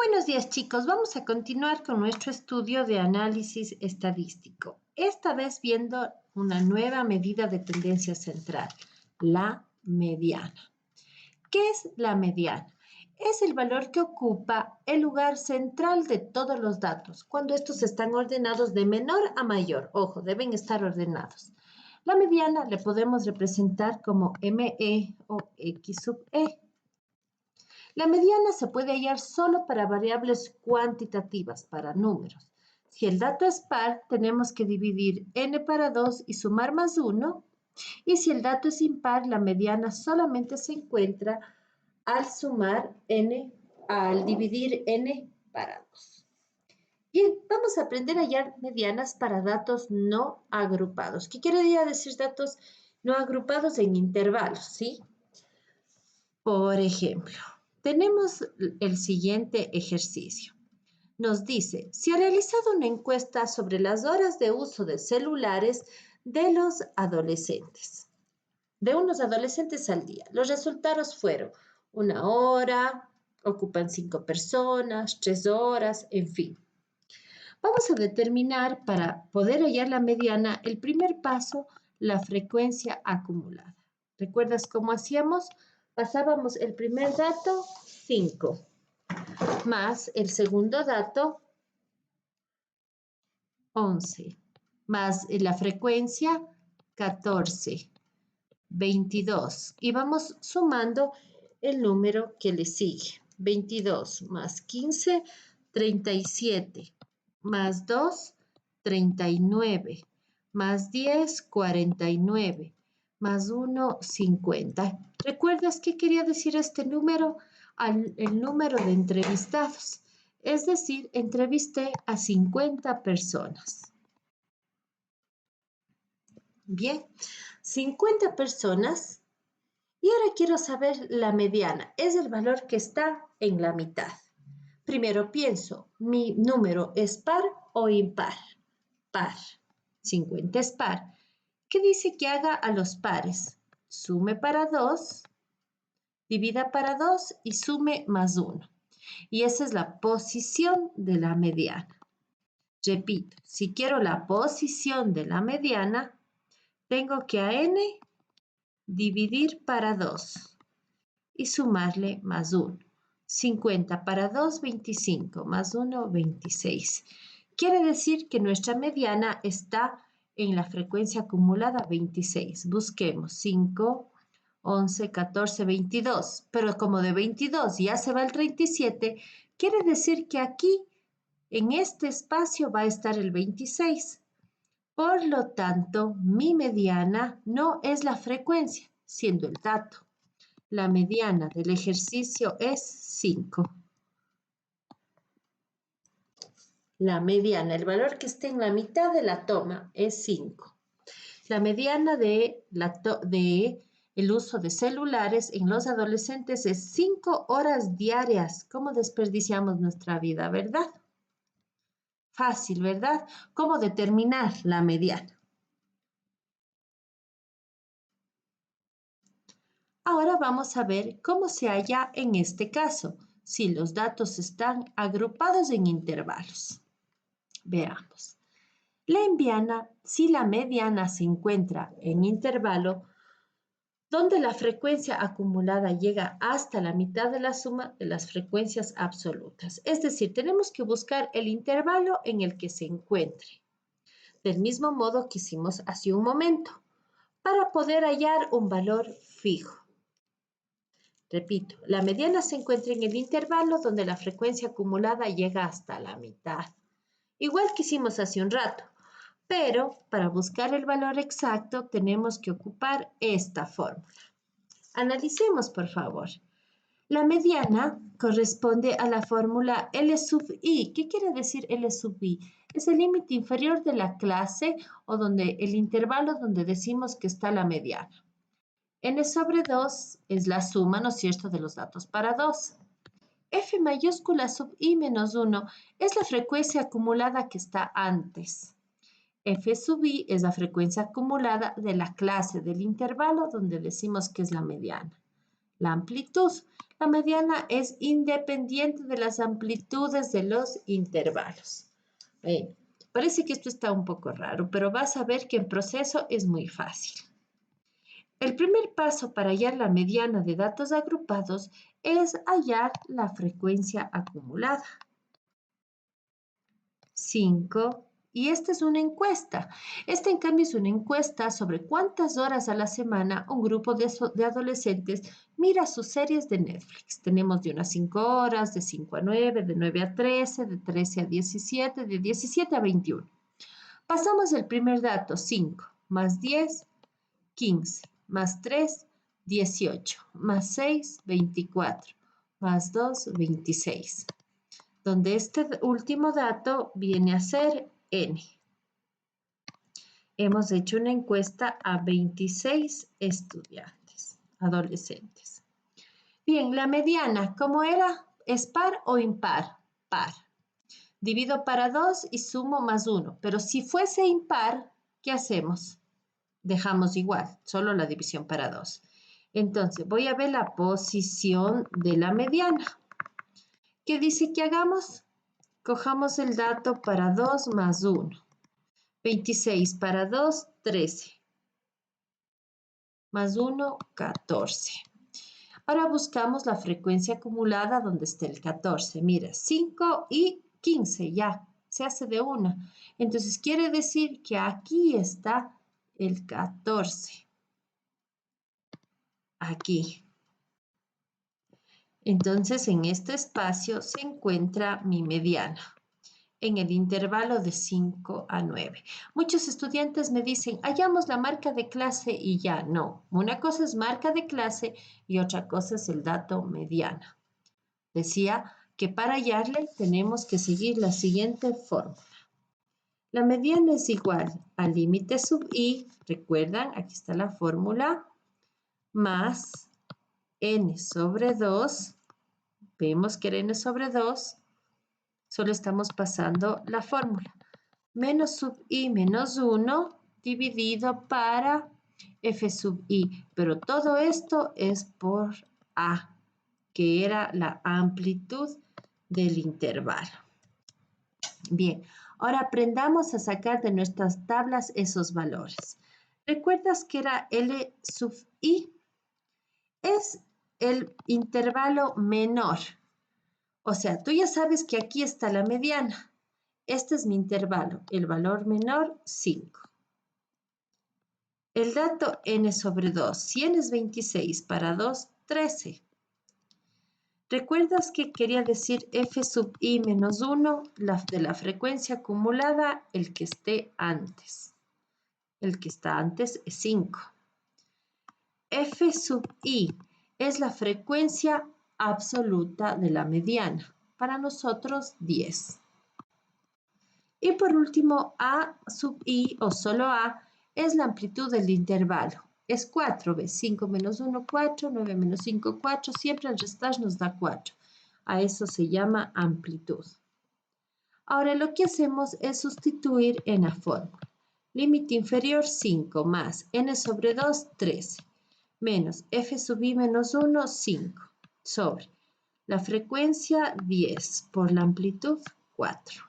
Buenos días, chicos. Vamos a continuar con nuestro estudio de análisis estadístico. Esta vez viendo una nueva medida de tendencia central, la mediana. ¿Qué es la mediana? Es el valor que ocupa el lugar central de todos los datos, cuando estos están ordenados de menor a mayor. Ojo, deben estar ordenados. La mediana le podemos representar como ME o X sub E. La mediana se puede hallar solo para variables cuantitativas, para números. Si el dato es par, tenemos que dividir n para 2 y sumar más 1. Y si el dato es impar, la mediana solamente se encuentra al dividir n para 2. Bien, vamos a aprender a hallar medianas para datos no agrupados. ¿Qué quiere decir datos no agrupados en intervalos? ¿Sí? Por ejemplo, tenemos el siguiente ejercicio. Nos dice, se ha realizado una encuesta sobre las horas de uso de celulares de los adolescentes, de unos adolescentes al día. Los resultados fueron 1 hora, ocupan 5 personas, 3 horas, en fin. Vamos a determinar, para poder hallar la mediana, el primer paso, la frecuencia acumulada. ¿Recuerdas cómo hacíamos? Pasábamos el primer dato, 5, más el segundo dato, 11, más la frecuencia, 14, 22. Y vamos sumando el número que le sigue. 22 más 15, 37, más 2, 39, más 10, 49, más 1, 50. ¿Recuerdas qué quería decir este número? El número de entrevistados. Es decir, entrevisté a 50 personas. Bien, 50 personas. Y ahora quiero saber la mediana. Es el valor que está en la mitad. Primero pienso, ¿mi número es par o impar? Par. 50 es par. ¿Qué dice que haga a los pares? Sume para 2, divida para 2 y sume más 1. Y esa es la posición de la mediana. Repito, si quiero la posición de la mediana, tengo que a n dividir para 2 y sumarle más 1. 50 para 2, 25, más 1, 26. Quiere decir que nuestra mediana está en la frecuencia acumulada 26. Busquemos 5, 11, 14, 22. Pero como de 22 ya se va el 37, quiere decir que aquí, en este espacio, va a estar el 26. Por lo tanto, mi mediana no es la frecuencia, siendo el dato. La mediana del ejercicio es 5. La mediana, el valor que esté en la mitad de la toma, es 5. La mediana de el uso de celulares en los adolescentes es 5 horas diarias. ¿Cómo desperdiciamos nuestra vida, verdad? Fácil, ¿verdad? ¿Cómo determinar la mediana? Ahora vamos a ver cómo se halla en este caso, si los datos están agrupados en intervalos. Veamos. Si la mediana se encuentra en intervalo, donde la frecuencia acumulada llega hasta la mitad de la suma de las frecuencias absolutas. Es decir, tenemos que buscar el intervalo en el que se encuentre. Del mismo modo que hicimos hace un momento, para poder hallar un valor fijo. Repito, la mediana se encuentra en el intervalo donde la frecuencia acumulada llega hasta la mitad. Igual que hicimos hace un rato, pero para buscar el valor exacto tenemos que ocupar esta fórmula. Analicemos, por favor. La mediana corresponde a la fórmula L sub i. ¿Qué quiere decir L sub i? Es el límite inferior de la clase o el intervalo donde decimos que está la mediana. N sobre 2 es la suma, ¿no es cierto?, de los datos para 2. F mayúscula sub i menos 1 es la frecuencia acumulada que está antes. F sub i es la frecuencia acumulada de la clase del intervalo donde decimos que es la mediana. La amplitud La mediana es independiente de las amplitudes de los intervalos. Parece que esto está un poco raro, pero vas a ver que en proceso es muy fácil. El primer paso para hallar la mediana de datos agrupados es hallar la frecuencia acumulada. 5. Y esta es una encuesta. Esta, en cambio, es una encuesta sobre cuántas horas a la semana un grupo de adolescentes mira sus series de Netflix. Tenemos de unas 5 horas, de 5 a 9, de 9 a 13, de 13 a 17, de 17 a 21. Pasamos el primer dato, 5 más 10, 15, más 3, 18, más 6, 24, más 2, 26. Donde este último dato viene a ser N. Hemos hecho una encuesta a 26 estudiantes, adolescentes. Bien, la mediana, ¿cómo era? ¿Es par o impar? Par. Divido para 2 y sumo más 1. Pero si fuese impar, ¿qué hacemos? Dejamos igual, solo la división para 2. Entonces, voy a ver la posición de la mediana. ¿Qué dice que hagamos? Cojamos el dato para 2 más 1. 26 para 2, 13. Más 1, 14. Ahora buscamos la frecuencia acumulada donde está el 14. Mira, 5 y 15 ya, se hace de una. Entonces quiere decir que aquí está el 14. Aquí. Entonces en este espacio se encuentra mi mediana, en el intervalo de 5 a 9. Muchos estudiantes me dicen, hallamos la marca de clase y ya. No, una cosa es marca de clase y otra cosa es el dato mediana. Decía que para hallarle tenemos que seguir la siguiente fórmula. La mediana es igual al límite sub i, recuerdan, aquí está la fórmula, más n sobre 2, vemos que era n sobre 2, solo estamos pasando la fórmula. Menos sub i menos 1 dividido para f sub i. Pero todo esto es por a, que era la amplitud del intervalo. Bien, ahora aprendamos a sacar de nuestras tablas esos valores. ¿Recuerdas que era L sub i? Es el intervalo menor. O sea, tú ya sabes que aquí está la mediana. Este es mi intervalo, el valor menor, 5. El dato n sobre 2, si n es 26 para 2, 13. ¿Recuerdas que quería decir f sub i menos 1, de la frecuencia acumulada, el que esté antes? El que está antes es 5. F sub i es la frecuencia absoluta de la mediana. Para nosotros, 10. Y por último, A sub i o solo A es la amplitud del intervalo. Es 4, ¿ves? 5 menos 1, 4, 9 menos 5, 4. Siempre al restar nos da 4. A eso se llama amplitud. Ahora lo que hacemos es sustituir en la fórmula. Límite inferior 5 más n sobre 2, 13. Menos f sub i menos 1, 5. Sobre la frecuencia 10 por la amplitud 4.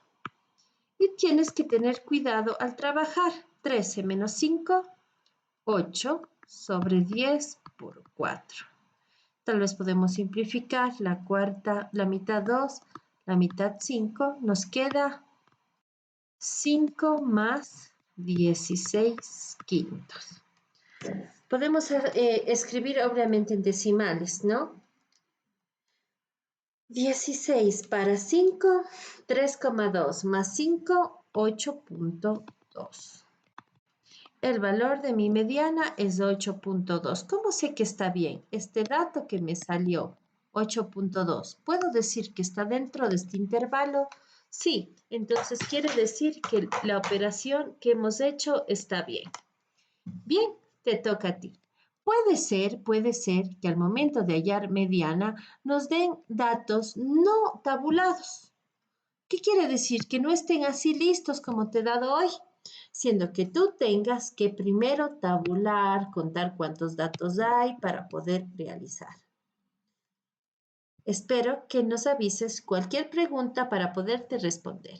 Y tienes que tener cuidado al trabajar. 13 menos 5, 8 sobre 10 por 4. Tal vez podemos simplificar la mitad 2, la mitad 5. Nos queda 5 más 16 quintos. Podemos escribir obviamente en decimales, ¿no? 16 para 5, 3,2 más 5, 8,2. El valor de mi mediana es 8,2. ¿Cómo sé que está bien? Este dato que me salió, 8,2. ¿Puedo decir que está dentro de este intervalo? Sí, entonces quiere decir que la operación que hemos hecho está bien. Bien, te toca a ti. Puede ser que al momento de hallar mediana nos den datos no tabulados. ¿Qué quiere decir? Que no estén así listos como te he dado hoy, siendo que tú tengas que primero tabular, contar cuántos datos hay para poder realizar. Espero que nos avises cualquier pregunta para poderte responder.